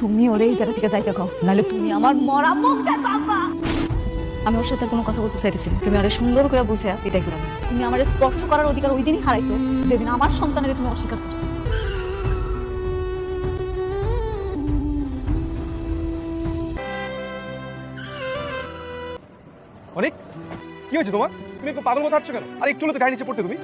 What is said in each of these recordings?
তুমি ওরে এই জায়গা থেকে যাইতে কও, নাহলে তুমি আমার মরা মুখটা পাবা। আমি ওর সাথে কোনো কথা বলতে চাইতেছি না। তুমি আরে সুন্দর করে বুঝে বিদায় করে দাও। তুমি আমার স্পর্শ করার অধিকার ওই দিনই হারাইছো যেদিন আমার সন্তানের তুমি অস্বীকার করছো। অনেক কি হয়েছে তোমার? তুমি একটু পাগল মতো হাঁটছো কেন? আর একটু হলে তো গাড়ি নিচে পড়তে তুমি।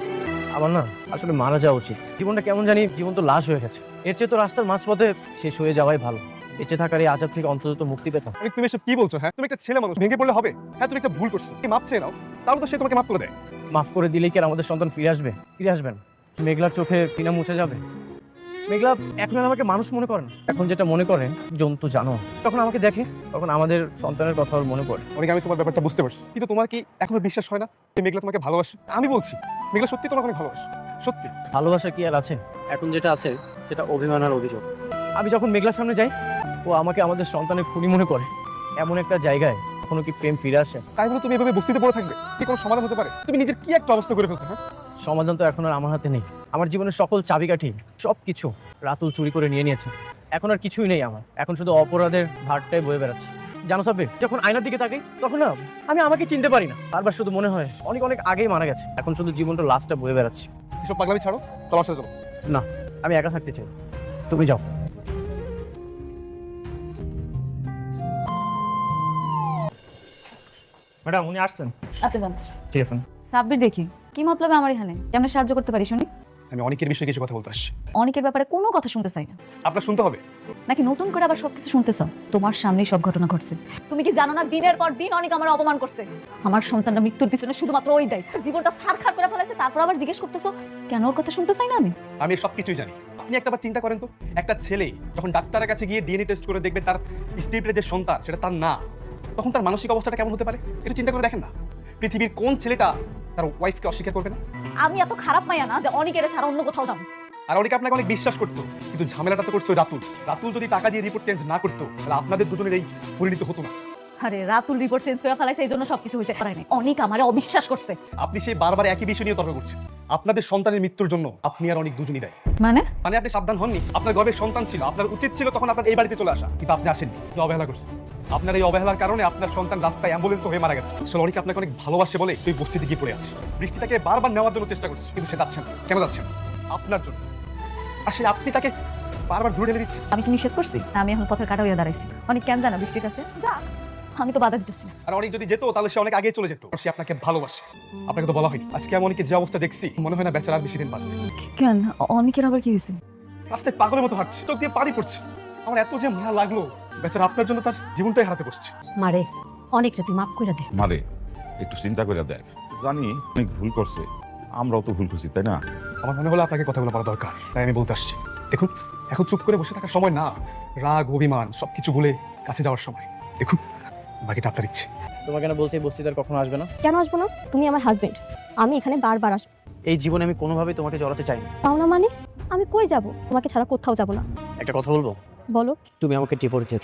আমার না আসলে মারা যাওয়া উচিত। জীবনটা কেমন জানি, জীবন তো লাশ হয়ে গেছে। এর চেয়ে তো রাস্তার মাঝপথে শেষ হয়ে যাওয়াই ভালো। বেঁচে থাকার এই আজাব থেকে অন্তত মুক্তি পেতাম। অনেক তুমি এসব কি বলছো? হ্যাঁ, তুমি একটা ছেলে মানুষ, ভেঙে পড়লে হবে? হ্যাঁ, তুমি একটা ভুল করছো, তুমি মাপ চেয়ে নাও, তাহলে তো সে তোমাকে মাপ করে দেয়। মাফ করে দিলেই কি আর আমাদের সন্তান ফিরে আসবে? ফিরে আসবেন? মেঘলার চোখে কিনা মুছে যাবে? মেঘলা এখন আর আমাকে মানুষ মনে করেন, এখন যেটা মনে করেন জন্তু জানো। তখন আমাকে দেখে, তখন আমাদের সন্তানের কথা ওর মনে পড়ে। অনেক আমি তোমার ব্যাপারটা বুঝতে পারছি, কিন্তু তোমার কি এখনো বিশ্বাস হয় না যে মেঘলা তোমাকে ভালোবাসে? আমি বলছি মেঘলা সত্যি তোমাকে অনেক ভালোবাসে, সত্যি। ভালোবাসা কি আর আছে? এখন যেটা আছে সেটা অভিমান আর অভিযোগ। আমি যখন মেঘলার সামনে যাই, ও আমাকে আমাদের সন্তানের খুনি মনে করে। এমন একটা জায়গায় কখনো কি প্রেম ফিরে আসে? তাই বলে তুমি এভাবে বস্তিতে পড়ে থাকবে? কি কোনো সমাধান হতে পারে? তুমি নিজের কি একটা অবস্থা করে ফেলছো। হ্যাঁ, সমাধান তো এখন আর আমার হাতে নেই। আমার জীবনের সকল চাবিকাঠি সবকিছু রাতুল চুরি করে নিয়ে নিয়েছে। এখন আর কিছুই নেই আমার, এখন শুধু অপরাধের ভারটাই বয়ে বেড়াচ্ছে। জানো সাব্বির, যখন আয়নার দিকে তাকাই তখন না আমি আমাকে চিনতে পারি না। বারবার শুধু মনে হয় অনেক অনেক আগেই মারা গেছে। এখন শুধু জীবনটা লাস্টটা বয়ে বেড়াচ্ছি। এসব পাগলামি ছাড়ো, চলার সাথে চলো। না, আমি একা থাকতে চাই, তুমি যাও। ম্যাডাম উনি আসছেন। আপনি জান ঠিক আছে। সাব্বির, দেখি কি মতলবে আমার এখানে, কেমন সাহায্য করতে পারি শুনি। আমি অনেকের বিষয়ে কিছু কথা বলতে আসছি। অনেকের ব্যাপারে কোনো কথা শুনতে চাই না। আপনার শুনতে হবে। নাকি নতুন করে আবার সবকিছু শুনতে চাও? তোমার সামনেই সব ঘটনা ঘটছে। তুমি কি জানো না দিনের পর দিন অনেক আমার অপমান করছে? আমার সন্তানটা মৃত্যুর পিছনে শুধুমাত্র ওই দেয়। জীবনটা ছারখার করে ফেলেছে, তারপর আবার জিজ্ঞেস করতেছো কেন ওর কথা শুনতে চাই না আমি? আমি সব কিছুই জানি। আপনি একটাবার চিন্তা করেন তো, একটা ছেলে যখন ডাক্তারের কাছে গিয়ে ডিএনএ টেস্ট করে দেখবে তার স্ত্রীর যে সন্তান সেটা তার না, তখন তার মানসিক অবস্থাটা কেমন হতে পারে? এটা চিন্তা করে দেখেন না। পৃথিবীর কোন ছেলেটা তার ওয়াইফকে অস্বীকার করবে না? আমি এত খারাপ মাইয়া না যে অনেকের ছাড়া অন্য কোথাও যাবো। আর অনেকে আপনাকে অনেক বিশ্বাস করতো, কিন্তু ঝামেলাটা তো করছে ওই রাতুল। রাতুল যদি টাকা দিয়ে রিপোর্ট চেঞ্জ না করতো তাহলে আপনাদের দুজনের এই পরিণত হতো না। আরে রাতুল রিপোর্ট চেঞ্জ করে ফেলাইছে, এই জন্য সবকিছু হয়েছে। পারে নাই, অনেক আমারে অবিশ্বাস করছে। আপনি সেই বারবার একই বিষয় নিয়ে তর্ক করছেন। আপনাদের সন্তানের মৃত্যুর জন্য আপনি আর অনেক দুজনই দায়ী। মানে মানে আপনি সাবধান হননি। আপনার গর্ভের সন্তান ছিল, আপনার উচিত ছিল তখন আপনার এই বাড়িতে চলে আসা, কিন্তু আপনি আসেননি, আপনি অবহেলা করছেন। আপনার এই অবহেলার কারণে আপনার সন্তান রাস্তায় অ্যাম্বুলেন্স হয়ে মারা গেছে। আসলে অনেকে আপনাকে অনেক ভালোবাসে বলে তুই বস্তিতে গিয়ে পড়ে আছে। বৃষ্টিটাকে বারবার নেওয়ার জন্য চেষ্টা করছে, কিন্তু সে যাচ্ছে না। কেন যাচ্ছে না? আপনার জন্য। আসলে আপনি তাকে বারবার দূরে ঠেলে দিচ্ছেন। আমি কি নিষেধ করছি? আমি এখন পথের কাটা হইয়া দাঁড়াইছি। অনেক কেন জানা বৃষ্টির কাছে যা, আমি তো বাধা দিতেছি না। আর অনেক যদি যেত তাহলে সে অনেক আগে চলে যেত। সে আপনাকে ভালোবাসে, আপনাকে তো বলা হয়নি। আজকে আমি অনেকে যে অবস্থা দেখছি মনে হয় না বেচারা আর বেশি দিন বাঁচবে। কেন অনেকের আবার কি হয়েছে? রাস্তায় পাগলের মতো হাঁটছে, চোখ দিয়ে পানি পড়ছে। আমার এত যে মায়া লাগলো, বেচারা আপনার জন্য তার জীবনটাই হারাতে বসছে। মারে অনেকটা তুই মাফ করে দে। মারে একটু চিন্তা করে দেখ। জানি অনেক ভুল করছে, আমরাও তো ভুল করছি, তাই না? আমার মনে হলো আপনাকে কথাগুলো বলা দরকার, তাই আমি বলতে আসছি। দেখুন, এখন চুপ করে বসে থাকার সময় না। রাগ অভিমান সবকিছু ভুলে কাছে যাওয়ার সময়। দেখুন, বাকিটা আপনার ইচ্ছে। তোমাকে না বলছি বস্তিতে আর কখনো আসবে না। কেন আসবো না? তুমি আমার হাজবেন্ড, আমি এখানে বারবার আসবো। এই জীবনে আমি কোনোভাবেই তোমাকে জড়াতে চাই না। তাও না মানে? আমি কই যাব? তোমাকে ছাড়া কোথাও যাব না। একটা কথা বলবো? বলো। তুমি আমাকে ডিভোর্স দিও।